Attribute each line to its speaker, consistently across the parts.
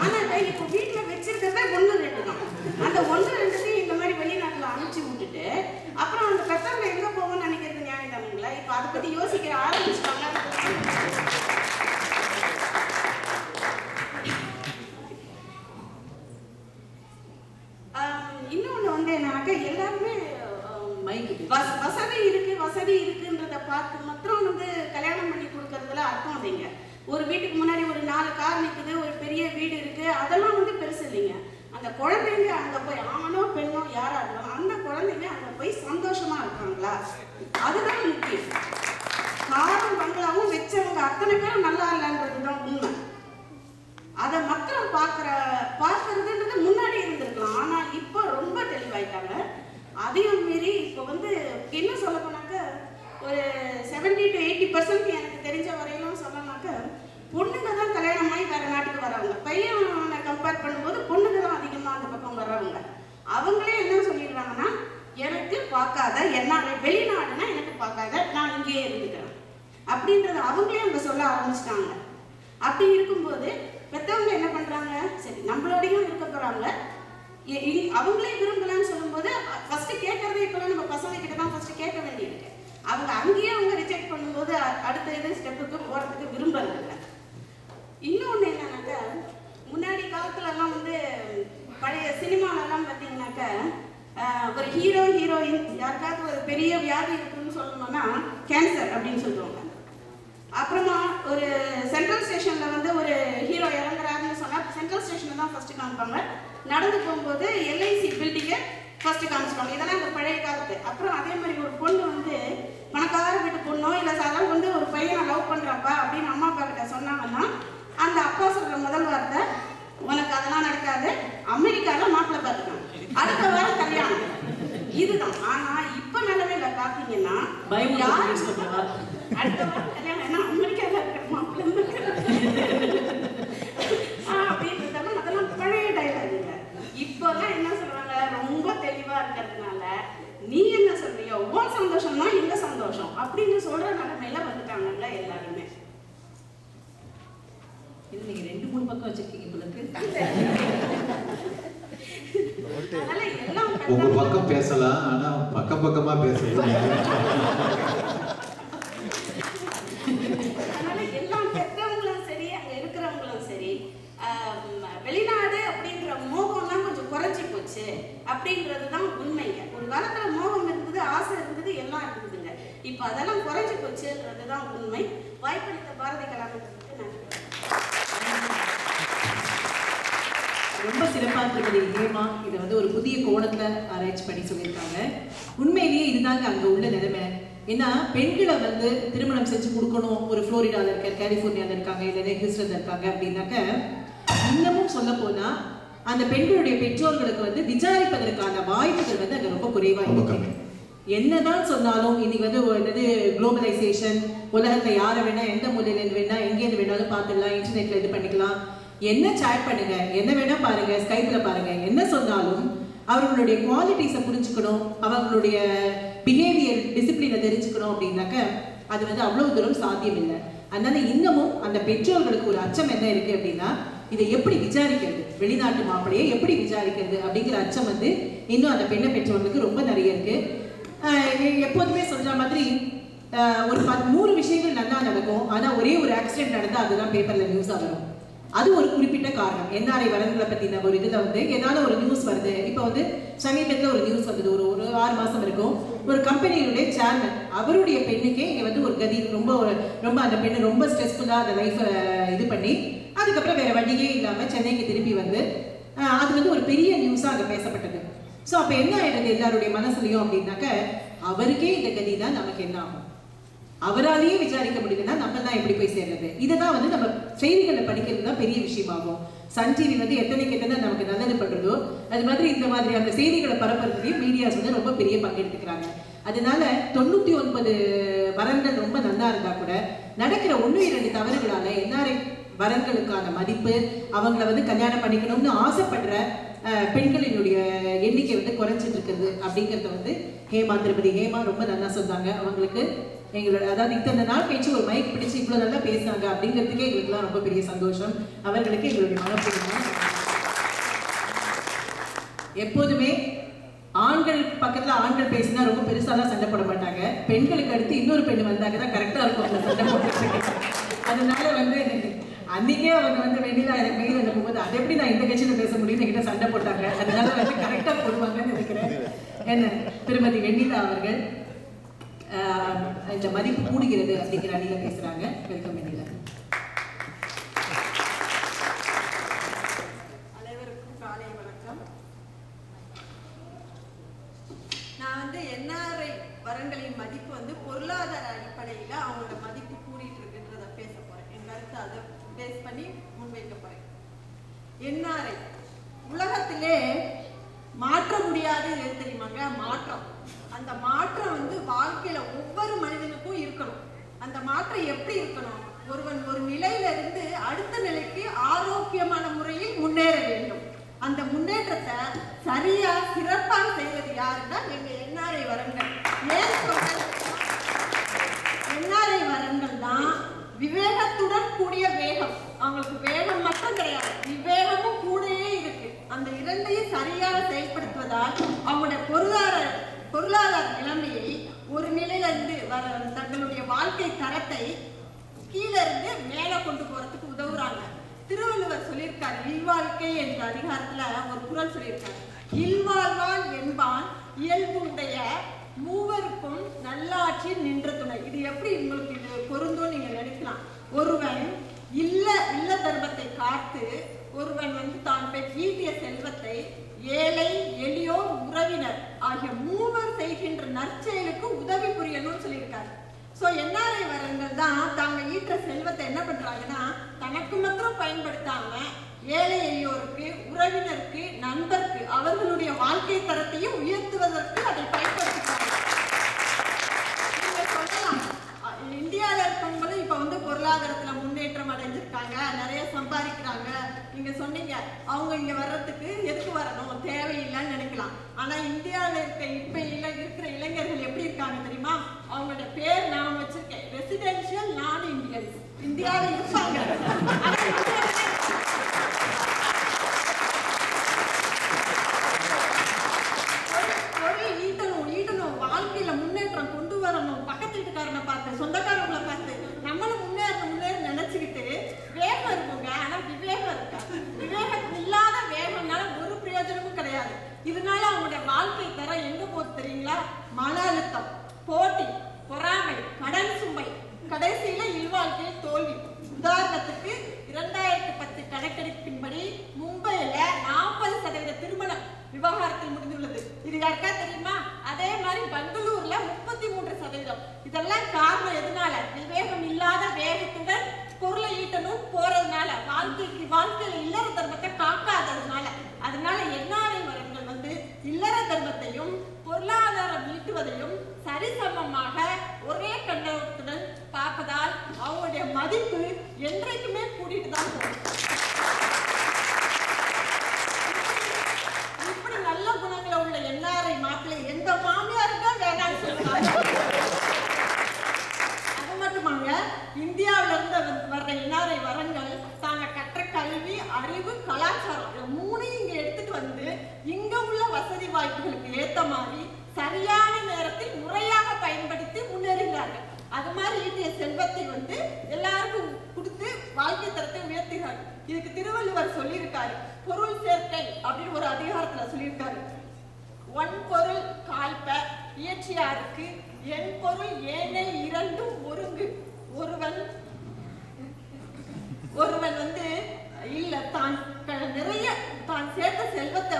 Speaker 1: ஆனாக்கா இப்போ வீட்டில் வச்சிருக்கிறத 1-2 தான். அந்த 1-2 இந்த மாதிரி வெளிநாட்டில் அனுப்பிச்சு விட்டுட்டு அப்புறம் அந்த பெற்றவங்க எங்கே போவோம்னு நினைக்கிறது நியாயம் தானுங்களா? இப்போ அதை பற்றி யோசிக்க ஆரம்பிச்சிட்டாங்க. இன்னொன்று வந்து என்னன்னாக்கா எல்லாருமே வசதி இருக்குன்றத பார்த்து மாத்திரம் வந்து கல்யாணம் பண்ணி கொடுக்கறதுல அர்த்தம் இல்லைங்க. ஒரு வீட்டுக்கு முன்னாடி ஒரு 4 கார் நிற்குது, ஒரு பெரிய வீடு இருக்கு, அதெல்லாம் வந்து பெருசு இல்லைங்க. அந்த குழந்தைங்க அங்கே போய் ஆணோ பெண்ணோ யாரா இருந்தாலும் அந்த குழந்தைங்க அங்கே போய் சந்தோஷமா இருக்காங்களா, அதுதான் முக்கியம். காரும் பங்களாவும் வச்சவங்க அத்தனை பேரும் நல்லா இல்லைன்றதுதான் உண்மை. அதை மாத்திரம் பார்க்கறதுன்றது முன்னாடி இருந்திருக்கலாம். ஆனால் இப்போ ரொம்ப தெளிவாயிட்டாங்க. அதையும் மீறி இப்போ வந்து என்ன சொல்ல போனாக்க ஒரு 70 to 80% எனக்கு தெரிஞ்ச வரையிலும் சொல்லனாக்க பொண்ணுங்க தான் கல்யாணம் ஆகி வேற நாட்டுக்கு வரவங்க. பையனை கம்பேர் பண்ணும்போது பொண்ணுங்க தான் அதிகமாக அந்த பக்கம் வர்றவங்க. அவங்களே என்ன சொல்லிடுறாங்கன்னா, எனக்கு பார்க்காத, என்ன வெளிநாடுனா எனக்கு பார்க்காத, நான் இங்கேயே இருந்துக்கிறேன் அப்படின்றத அவங்களே அங்கே சொல்ல ஆரம்பிச்சிட்டாங்க. அப்படி இருக்கும்போது பெற்றவங்க என்ன பண்ணுறாங்க, சரி நம்மளோடையும் இருக்க போகிறாங்க, அவங்களே விரும்பலான்னு சொல்லும்போது ஃபர்ஸ்ட் கேட்கறதே இப்பெல்லாம் நம்ம பசங்க கிட்ட தான் ஃபர்ஸ்ட் கேட்க வேண்டியிருக்கு. அவங்க அங்கேயே அவங்க ரிஜெக்ட் பண்ணும்போது அடுத்த இது ஸ்டெப்புக்கு போகிறதுக்கு விரும்புறதில்ல. இன்னொன்று என்னன்னாக்க, முன்னாடி காலத்துலலாம் வந்து பழைய சினிமாலெல்லாம் பார்த்தீங்கன்னாக்க ஒரு ஹீரோ ஹீரோயின் யாருக்காவது ஒரு பெரிய வியாதி இருக்குன்னு சொல்லணும்னா கேன்சர் அப்படின்னு சொல்லுவாங்க. அப்புறமா ஒரு சென்ட்ரல் ஸ்டேஷனில் வந்து ஒரு ஹீரோ இறங்குறாருன்னு சொன்னால் சென்ட்ரல் ஸ்டேஷனில் தான் ஃபர்ஸ்ட் காமிப்பாங்க. நடந்து போகும்போது எல்ஐசி பில்டிங்கை ஃபர்ஸ்ட் காமிச்சிருவாங்க. இதெல்லாம் இந்த பழைய காலத்து. அப்புறம் அதே மாதிரி ஒரு பொண்ணு வந்து பணக்கார வீட்டு பொண்ணோ இல்லை சாதாரண வந்து ஒரு பையனை லவ் பண்ணுறாப்பா அப்படின்னு அம்மா அப்பா கிட்ட சொன்னாங்கன்னா அந்த அப்பா சொல்கிற முதல் வார்த்தை, உனக்கு அதெல்லாம் நடக்காது, அமெரிக்காவில் மாப்பிள்ளை பார்த்துக்காங்க, அடுத்த வாரம் கல்யாணம். இதுதான். ஆனால் இப்போ நிலவையில பார்த்தீங்கன்னா அடுத்த வாரம் கல்யாணம் என்ன அமெரிக்காவில் இருக்கிற மாப்பிள்ளை அப்படின்றதெல்லாம் அதெல்லாம் பழைய டைலாக். இப்போல்லாம் என்ன சொல்றாங்க, ரொம்ப தெளிவா இருக்கிறதுனால நீ என்ன சொல்றியோ உன் சந்தோஷம் தான் எங்க சந்தோஷம் அப்படின்னு சொல்ற நிலைமையில வந்துட்டாங்கல்ல எல்லாருமே.
Speaker 2: இது நீங்க 2-3 பக்கம் வச்சிருக்கீங்க உங்களுக்கு.
Speaker 1: அதனால எல்லாம்
Speaker 3: உங்க பக்கம் பேசலாம், ஆனா பக்கமா பேசலாம்.
Speaker 1: அதனால எல்லாம் பெற்றவங்களும் சரி அங்க இருக்கிறவங்களும் சரி வெளிநாடு அப்படின்ற மோகம்லாம் கொஞ்சம் குறைஞ்சி போச்சு அப்படின்றது தான் உண்மைங்க. ஒரு காலத்துல மோகம் இருந்தது, ஆசை இருந்தது, எல்லாம் இருந்ததுங்க. இப்போ அதெல்லாம் குறைஞ்சி போச்சுன்றது தான் உண்மை. வாய்ப்பளித்த பாரதி கலாமத்துக்கு நன்றி.
Speaker 2: ரொம்ப சிறப்பாக இருக்கிறது ஹேமா. இதை வந்து ஒரு புதிய கோணத்தில் ஆராய்ச்சி பண்ணி சொல்லியிருக்காங்க. உண்மையிலேயே இதுதாங்க அங்கே உள்ள நிலைமை. ஏன்னா பெண்களை வந்து திருமணம் செஞ்சு கொடுக்கணும், ஒரு ஃப்ளோரிடாவில் இருக்க, கலிஃபோர்னியாவில் இருக்காங்க, இல்லை ஹியூஸ்டன்ல இருக்காங்க அப்படின்னாக்க இன்னமும் சொல்ல போனா அந்த பெண்களுடைய பெற்றோர்களுக்கு வந்து விசாரிப்பதற்கான வாய்ப்புகள் வந்து அங்கே ரொம்ப குறைவாக இருக்கு. என்னதான் சொன்னாலும் இன்னைக்கு வந்து குளோபலைசேஷன், உலகத்தில் யாரை வேணா எந்த மூலையிலேருந்து வேணா எங்கேருந்து வேணாலும் பார்த்துடலாம், இன்டர்நெட்ல இது பண்ணிக்கலாம், என்ன சேட் பண்ணுங்க, என்ன வேணா பாருங்க, ஸ்கைப்ல பாருங்க, என்ன சொன்னாலும் அவர்களுடைய குவாலிட்டிஸை புரிஞ்சுக்கணும், அவர்களுடைய பிஹேவியர் டிசிப்ளினை தெரிஞ்சுக்கணும் அப்படின்னாக்க அது வந்து அவ்வளவு தூரம் சாத்தியம் இல்லை. அதனால இன்னமும் அந்த பெற்றோர்களுக்கு ஒரு அச்சம் என்ன இருக்கு அப்படின்னா, இதை எப்படி விசாரிக்கிறது, வெளிநாட்டு மாப்பிள்ளையை எப்படி விசாரிக்கிறது அப்படிங்கிற அச்சம் வந்து இன்னும் அந்த பெண்ணை பெற்றோர்களுக்கு ரொம்ப நிறைய இருக்கு. எப்போதுமே சொல்ற மாதிரி ஒரு 100 விஷயங்கள் நல்லா நடக்கும், ஆனா ஒரே ஒரு ஆக்சிடென்ட் நடந்தா அதுதான் பேப்பர்ல நியூஸா வரும். அது ஒரு குறிப்பிட்ட காரணம். என்ஆர்ஐ வரன்களை பத்தின ஒரு இதுல வந்து ஏதாவது ஒரு நியூஸ் வருது. இப்போ வந்து சமீபத்தில் ஒரு நியூஸ் வந்தது, ஒரு 6 மாசம் இருக்கும். ஒரு கம்பெனியுடைய சேர்மன், அவருடைய பெண்ணுக்கே இங்க வந்து ஒரு கதி, ரொம்ப ரொம்ப அந்த பெண்ணு ரொம்ப ஸ்ட்ரெஸ்ஃபுல்லா அந்த லைஃபை இது பண்ணி அதுக்கப்புறம் வேற வழியே இல்லாம சென்னைக்கு திருப்பி வந்து அது வந்து ஒரு பெரிய நியூஸா அங்க பேசப்பட்டது. ஸோ அப்ப என்ன ஆயிடுது எல்லாருடைய மனசுலையும் அப்படின்னாக்க, அவருக்கே இந்த கதி தான் நமக்கு என்ன ஆகும், அவராலேயே விசாரிக்க முடியுதுன்னா நம்ம தான் எப்படி போய் சேர்றது. இதுதான் வந்து நம்ம செய்திகளை படிக்கிறது தான் பெரிய விஷயமாகும். சன் டிவி வந்து எத்தனைக்கு எத்தனை நமக்கு நல்லது பண்றதோ அது மாதிரி இந்த மாதிரி அந்த செய்திகளை பரப்புறதுலையும் மீடியாஸ் வந்து ரொம்ப பெரிய பங்கெடுத்துக்கிறாங்க. அதனால 99 வரன்கள் ரொம்ப நல்லா இருந்தா கூட நடக்கிற 1-2 தவறுகளால என்ஆர்ஐ வரன்களுக்கான மதிப்பு, அவங்கள வந்து கல்யாணம் பண்ணிக்கணும்னு ஆசைப்படுற பெண்களினுடைய எண்ணிக்கை வந்து குறைஞ்சிட்டு இருக்குது அப்படிங்கிறத வந்து திருமதி ஹேமா ரொம்ப நல்லா சொன்னாங்க. அவங்களுக்கு எங்களோட அதாவது இத்தனை நாள் கழிச்சு ஒரு மைக் பிடிச்சு இவ்வளவு நல்லா பேசுனாங்க அப்படிங்கிறதுக்கே எங்களுக்குலாம் ரொம்ப பெரிய சந்தோஷம். அவர்களுக்கு எங்களுடைய மனப்பூர்வமான எப்போதுமே ஆண்கள் பக்கத்துல ஆண்கள் பேசினா ரொம்ப பெருசாலாம் சண்டை போட மாட்டாங்க. பெண்களுக்கு அடுத்து இன்னொரு பெண் வந்தாங்க தான் கரெக்டா இருக்கும் அந்த சண்டை போட்டு. அதனால அன்னைக்கே அவங்க வெண்ணிலா எனக்கு மெயில் அனுப்பும்போது அதை எப்படி நான் இந்த கட்சியில பேச முடியும்னு என்கிட்ட சண்டை போட்டாங்க. அதனால கரெக்டா போடுவாங்கன்னு நினைக்கிறேன். என்ன திருமதி வெண்ணிலா அவர்கள் இந்த மதிப்பு கூடுகிறது அப்படிங்கிற அணியில பேசுறாங்க. வெல்கம் வெண்ணிலா.
Speaker 4: அனைவருக்கும் காலை வணக்கம். நான் என்ஆர்ஐ வரன்களின் மதிப்பு பொருளாதார அடிப்படையில அவங்களோட மதிப்பு கூடிட்டு இருக்குன்றத பேச போறேன். என் கருத்தை அதை பேஸ் பண்ணி முன்வைக்க போறேன். என்ஆர்ஐ உலகத்திலே மாற்ற முடியாது எது தெரியுமாங்க? மாற்றம். அந்த மாற்றம் வாழ்க்கையில ஒவ்வொரு மனிதனுக்கும் இருக்கணும். அந்த மாற்றம் எப்படி இருக்கணும்? ஒருவன் ஒரு நிலையில இருந்து அடுத்த நிலைக்கு ஆரோக்கியமான முறையில் முன்னேற வேண்டும். அந்த முன்னேற்றத்தை சரியா சிறப்பாக செய்வது யாருன்னா எங்க என்ஆர்ஐ வரன்கள். ஏன் சொல்றேன்? என்ஆர்ஐ வரன்கள் தான் விவேகத்துடன் கூடிய வேகம். அவங்களுக்கு வேகம் மட்டும் கிடையாது, விவேகமும் கூடயே இருக்கு. அந்த இரண்டையும் சரியாக செயல்படுத்துவதால் அவங்களுடைய பொருளாதார நிலைமையை ஒரு நிலையில இருந்து தங்களுடைய வாழ்க்கை தரத்தை கீழே இருந்து மேல கொண்டு போறதுக்கு உதவுறாங்க. திருவள்ளுவர் சொல்லியிருக்காரு, இல்வாழ்க்கை என்ற அதிகாரத்துல ஒரு குறள் சொல்லியிருக்காரு. இல்வாழ்வான் என்பான் இயல்பு உடைய மூவருக்கும் நல்லாட்சி நின்ற துணை. இது எப்படி உங்களுக்கு இது பொருந்தும் நீங்க நினைக்கலாம். ஒருவன் இல்ல தர்மத்தை காத்து ஒருவன் தான் ஈட்டிய செல்வத்தை ஏழை எளியோர் உறவினர் ஆகிய மூவர் செய்கின்ற நற்செயலுக்கு உதவி புரியணும்னு சொல்லியிருக்காரு. சோ என்ஆர்ஐ வரங்கள் தான் தாங்க ஈற்ற செல்வத்தை என்ன பண்றாங்கன்னா தனக்கு மாத்திரம் பயன்படுத்தாம ஏழை எளியோருக்கு, உறவினருக்கு, நண்பருக்கு அவர்களுடைய வாழ்க்கை தரத்தையும் உயர்த்துவதற்கு அதை பயன்படுத்துகிறாங்க. நீங்க சொல்லலாம் இந்தியாவில இருக்கவங்களும் இப்ப பொருளாதாரத்துல முன்னேற்றம் அடைஞ்சிருக்காங்க, நிறைய சம்பாதிக்கிறாங்க. நீங்க சொன்னீங்க அவங்க இங்க வர்றதுக்கு எதுக்கு வரணும், தேவையில்லைன்னு நினைக்கலாம். ஆனா இந்தியாவில இருக்கிற இளைஞர்கள் எப்படி இருக்காங்க தெரியுமா? அவங்களோட பேர் நான் வச்சிருக்கேன், ரெசிடென்ஷியல் நான் இந்தியன்ஸ். இந்தியாவில இருப்பாங்க, வாழ்க்கையில முன்னேற்றம் கொண்டு வரணும். பக்கத்து வீட்டுக்காரனை பார்த்து, சொந்தக்காரங்களை பார்த்து நம்மளும் முன்னேற நினைச்சுக்கிட்டு வேகம் இருக்குங்க. ஆனா விவேகம் இருக்கா? விவேகம் இல்லாத வேகம்னால ஒரு பிரயோஜனமும் கிடையாது. இதனால அவங்களுடைய வாழ்க்கை தரம் எங்க போகுது தெரியுங்களா? மன அழுத்தம், போட்டி, பொறாமை, கடன் சுமை, கடைசியில இல்வாழ்க்கையில் தோல்வி. உதாரணத்துக்கு 2010 கணக்கெடுப்பின்படி மும்பையில 40% திருமணம் விவகாரத்தில் முடிந்துள்ளது. இது யாருக்கா தெரியுமா? அதே மாதிரி பெங்களூர்ல 33%. இதெல்லாம் காரணம் எதனால? விவேகம் இல்லாத வேகத்துடன் பொருளை ஈட்டணும் போறதுனால, வாழ்க்கையில இல்லற தர்மத்தை காக்காததுனால. அதனால என்ஆர்ஐ வரன்கள் இல்லற தர்மத்தையும் பொருளாதாரம் ஈட்டுவதையும் சரிசமமாக ஒரே கண்ணோட்டத்துடன் பார்ப்பதால் அவங்களுடைய மதிப்பு என்றைக்குமே கூட்டிட்டு தான் போகும். இப்படி நல்ல குணங்களை உள்ள என்ஆர்ஐ மாப்பிள்ளை எந்த மாமியாருக்கு வேணாம்னு சொல்றாங்க. அது மட்டுமாங்க, இந்தியாவில இருந்து வர்ற என்ஆர்ஐ வரன்கள் தாங்க கற்ற கல்வி, அறிவு, கலாச்சாரம் மூணையும் இங்க எடுத்துட்டு இங்க உள்ள வசதி வாய்ப்புகளுக்கு ஏத்த மாதிரி சரியான நேரத்தில் முறையாக பயன்படுத்தி முன்னேறுகிறார்கள். அது மாதிரி ஈட்டிய செல்வத்தை எல்லாருக்கும் கொடுத்து வாழ்க்கை தரத்தை உயர்த்துகிறார். இதுக்கு திருவள்ளுவர் சொல்லியிருக்காரு, பொருள் சேர்க்கை அப்படின்னு ஒரு அதிகாரத்துல சொல்லியிருக்காரு. ஒன் பொருள் காய்ப்ப இயற்றியாருக்கு என் பொருள் ஏனை இரண்டும் ஒருங்கு. ஒருவன் இல்ல தான் சேர்த்த செல்வத்தை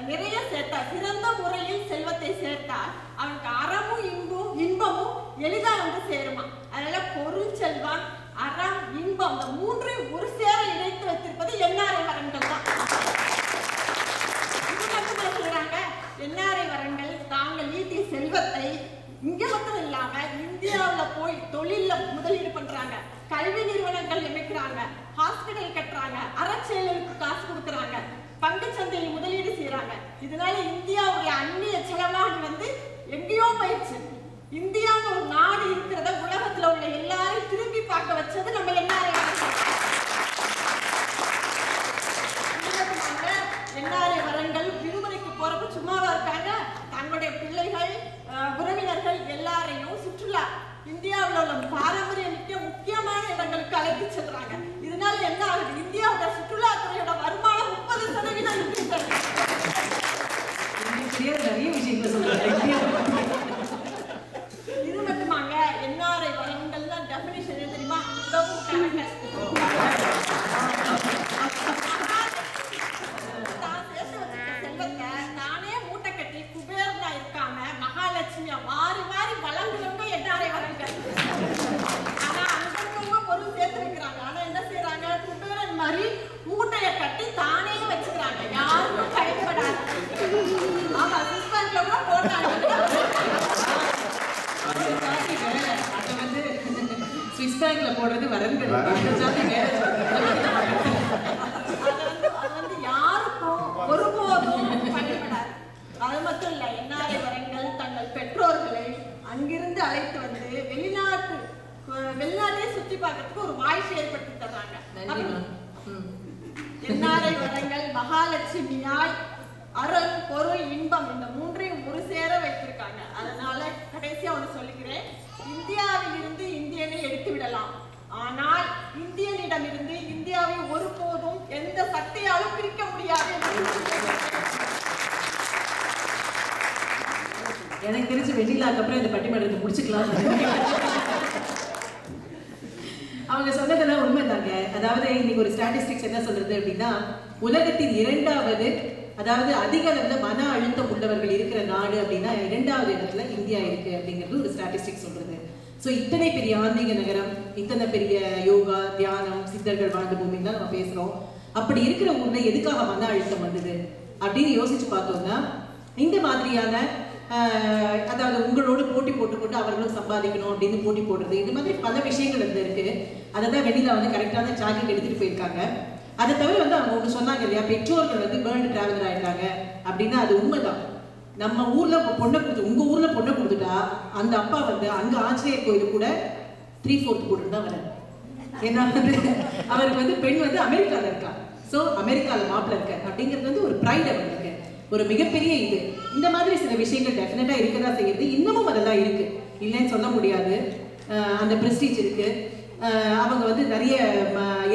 Speaker 4: நிறைய சேர்த்தா, சிறந்த முறையில் செல்வத்தை சேர்த்தா அவனுக்கு அறமும் இன்பமும் எளிதா சேருமா. அதனால பொருள் செல்வம், அறம், இன்பம் இந்த மூன்றையும் ஒரு சேர இணைத்து வைத்திருப்பது என்ஆர்ஐ வரன்கள் தான். இது மட்டுமே செய்யறாங்க. என்ஆர்ஐ வரன்கள் தாங்கள் ஈட்டிய செல்வத்தை இங்க மட்டும் இல்லாம இந்தியாவுல போய் தொழில முதலீடு பண்றாங்க, கல்வி நிறுவனங்கள் அமைக்கிறாங்க, ஹாஸ்பிட்டல் கட்டுறாங்க, அறச்செயலுக்கு காசு கொடுக்கறாங்க, பங்கு சந்தையில் முதலீடு செய்யறாங்க. இதனால இந்தியாவுடைய அந்நிய செலவாணி எங்கேயோ போயிடுச்சு. இந்தியான்னு ஒரு நாடு இருக்கிறத உலகத்துல உள்ள எல்லாரும் திரும்பி பார்க்க வச்சது நம்ம என்ஆர்ஐ வரங்கள். விடுமுறைக்கு போறப்ப சும்மாவா இருக்காங்க, தங்களுடைய பிள்ளைகள் உறவினர்கள் எல்லாரையும் சுற்றுலா இந்தியாவில் உள்ள பாரம்பரிய முக்கியமான இடங்களுக்கு அழைத்து செல்றாங்க. இதனால என்ன ஆகுது, இந்தியாவோட சுற்றுலாத்துறையோட வருமானம் 30% இருக்கிறது.
Speaker 2: நிறைய விஷயங்கள் சொல்றாங்க.
Speaker 4: இது மட்டுமாங்க, என்ஆர்ஐ வரங்கள்ல டெஃபினிஷன் என்ன தெரியுமா? உதவும் கலைஞர். தான் சேர்த்து வச்சிருக்க செல்வத்தை தானே மூட்டை கட்டி குபேரனா இருக்காம மகாலட்சுமியா மாறி மாறி வளர்ந்தவங்க என்ஆர்ஐ வரங்கள். ஆனா அங்க பொருள் சேர்த்து வைக்கிறாங்க. ஆனா என்ன செய்யறாங்க, குபேரன் மாதிரி மூட்டையை கட்டி தானே வச்சுக்கிறாங்க, யாருக்கும் பயன்படாது. ஆமா, சிஸ்பேங்க்ல கூட போட்டாங்க.
Speaker 2: ஸ்விஸ் பேங்க்ல போடுறது வரங்கள்.
Speaker 4: அது யாருக்கும் ஒருபோதும் பயன்படாது. அது மட்டும் இல்ல, என்ஆர்ஐ வரங்கள் தங்கள் பெற்றோர்களை அங்கிருந்து அழைத்து வந்து வெளிநாட்டை சுத்தி பார்க்கறதுக்கு ஒரு வாய்ப்பு ஏற்படுத்தி தர்றாங்க. என்ஆர்ஐ வரங்கள் மகாலட்சுமியாய் அருள், பொருள், இன்பம் இந்த மூன்றையும் ஒரு சேர வைத்திருக்காங்க. அதனால கடைசியா ஒன்று சொல்லுகிறேன், இந்தியாவில் இருந்து இந்தியனை எடுத்து விடலாம், ஆனால் இந்தியனிடமிருந்து இந்தியாவை ஒருபோதும் எந்த சக்தியாலும் பிரிக்க முடியாது.
Speaker 2: எனக்கு தெரிஞ்சு வெண்ணிலாக்கு அப்புறம் இந்த பட்டிமன்றத்தை முடிச்சுக்கலாம். அவங்க சொன்னதெல்லாம் உண்மைதாங்க. அதாவது இன்னைக்கு ஒரு ஸ்டாட்டிஸ்டிக்ஸ் என்ன சொல்றது அப்படின்னா, உலகத்தின் 2வது, அதாவது அதிக அளவுல மன அழுத்தம் உள்ளவர்கள் இருக்கிற நாடு அப்படின்னா 2வது இடத்துல இந்தியா இருக்கு அப்படிங்கிறது ஒரு ஸ்டாட்டிஸ்டிக்ஸ் சொல்றது. ஸோ இத்தனை பெரிய ஆன்மீக நகரம், இத்தனை பெரிய யோகா, தியானம், சித்தர்கள் வாழ்ந்த பூமின்னு தான் நம்ம பேசுறோம். அப்படி இருக்கிற ஊர்ல எதுக்காக மன அழுத்தம் வந்தது அப்படின்னு யோசிச்சு பார்த்தோம்னா, இந்த மாதிரியான அதாவது உங்களோடு போட்டி போட்டுக்கொண்டு அவர்களும் சம்பாதிக்கணும் அப்படின்னு போட்டி போடுறது, இந்த மாதிரி பல விஷயங்கள் வந்து இருக்கு. அதை தான் வெண்ணிலா வந்து கரெக்டான சாக்கிங் எடுத்துட்டு போயிருக்காங்க. அதை தவிர வந்து அவங்க ஒன்று சொன்னாங்க இல்லையா, பெற்றோர்கள் வந்து வேர்ல்டு டிராவலர் ஆயிட்டாங்க அப்படின்னா அது உண்மைதான். நம்ம ஊர்ல பொண்ணை கொடுத்து, உங்க ஊர்ல பொண்ணை கொடுத்துட்டா அந்த அப்பா வந்து அங்க ஆஞ்சநேயர் கோயிலுக்கு கூட 3/4 போட்டு தான் வராரு. ஏன்னா வந்து அவருக்கு வந்து பெண் வந்து அமெரிக்கால இருக்கா, ஸோ அமெரிக்கால மாப்பிள்ள இருக்க அப்படிங்கிறது வந்து ஒரு ப்ரைட் அவங்களுக்கு, ஒரு மிகப்பெரிய இது. இந்த மாதிரி சில விஷயங்கள் டெஃபினட்டா இருக்கதா செய்யுது. இன்னமும் அதெல்லாம் இருக்கு, இல்லைன்னு சொல்ல முடியாது. அந்த பிரஸ்டீஜ் இருக்கு. அவங்க வந்து நிறைய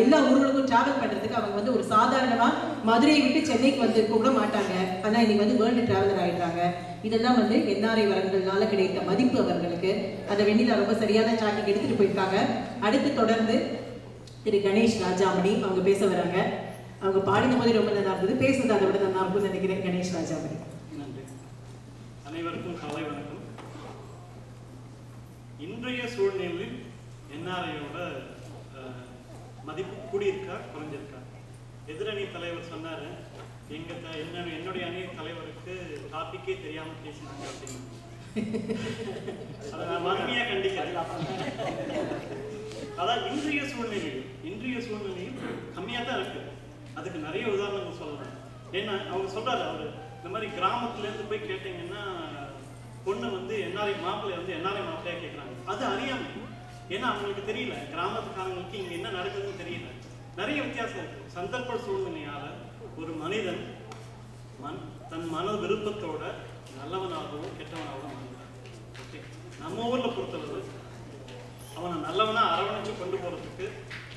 Speaker 2: எல்லா ஊர்களுக்கும் டிராவல் பண்றதுக்கு அவங்க வந்து ஒரு சாதாரணமா மதுரையை விட்டு சென்னைக்கு வந்து கூட மாட்டாங்க. ஆனா இன்னைக்கு வந்து வேர்ல்டு டிராவலர் ஆயிடுறாங்க. இதெல்லாம் வந்து என்ஆர்ஐ வரங்கள்னால கிடைத்த மதிப்பு அவர்களுக்கு. அதை வெண்ணிலா ரொம்ப சரியான சாக்கிங் எடுத்துட்டு போயிருக்காங்க. அடுத்து தொடர்ந்து திரு கணேஷ் ராஜாமணி அவங்க பேச வராங்க. அவங்க பாடின போது ரொம்ப நல்லா இருந்தது, பேசுறது அதை விட நல்லா இருக்கும்னு நினைக்கிறேன். கணேஷ் ராஜாமணி.
Speaker 5: நன்றி. அனைவருக்கும் காலை வணக்கம். இன்றைய சூழ்நிலையில் என்ஆர்ஐயோட மதிப்பு கூடியிருக்கா குறைஞ்சிருக்கா? எதிரணி தலைவர் சொன்னாரு, என்னுடைய அணி தலைவருக்கு டாபிக்கே தெரியாம பேசினாங்க அப்படின்னு. அதை நான் வன்மையா கண்டிக்கிறேன். அதான் இன்றைய சூழ்நிலையில் கம்மியா தான் இருக்கு. அதுக்கு நிறைய உதாரணங்கள் சொல்லலாம். ஏன்னா அவங்க சொல்றாரு, அவரு இந்த மாதிரி கிராமத்துல இருந்து போய் கேட்டீங்கன்னா பொண்ணு வந்து என்ஆர்ஐ மாப்பிள்ளை வந்து என்ஆர்ஐ மாப்பிள்ளையா கேட்கறாங்க. அது அறியாமை. ஏன்னா அவங்களுக்கு தெரியல, கிராமத்துக்காரங்களுக்கு இங்க என்ன நடக்குதுன்னு தெரியல. நிறைய வித்தியாசம் இருக்கு. சந்தர்ப்ப சூழ்நிலையால ஒரு மனிதன் தன் மன விருப்பத்தோட நல்லவனாகவும் கெட்டவனாகவும் மாறுகிறான். ஓகே, நம்ம ஊர்ல பொறுத்தளவு அவனை நல்லவனா அரவணைச்சு கொண்டு போறதுக்கு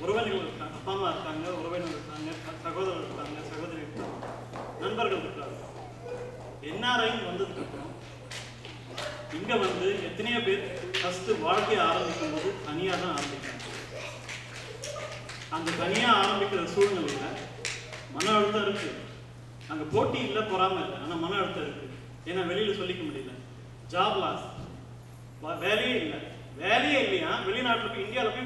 Speaker 5: உறவினர்கள் இருக்காங்க, அப்பா அம்மா இருக்காங்க, உறவினர்கள் இருக்காங்க, சகோதரர் இருக்காங்க, சகோதரி இருக்காங்க, நண்பர்கள் இருக்காங்க. என்ஆர்ஐ வந்ததுக்கு அப்புறம் இங்க வந்து எத்தனையோ பேர் ஃபர்ஸ்ட் வாழ்க்கையை ஆரம்பிக்கும் போது தனியா தான் ஆரம்பிக்கிறாங்க. அந்த தனியா ஆரம்பிக்கிற சூழ்நிலையில மன அழுத்தம் இருக்கு. அங்க போட்டி இல்லை, பொறாம இல்லை, ஆனா மன அழுத்தம் இருக்கு. ஏன்னா வெளியில சொல்லிக்க முடியல, ஜாப் லாஸ், வேலையே இல்லையா, வெளிநாட்டுல போய் இந்தியாவில போய்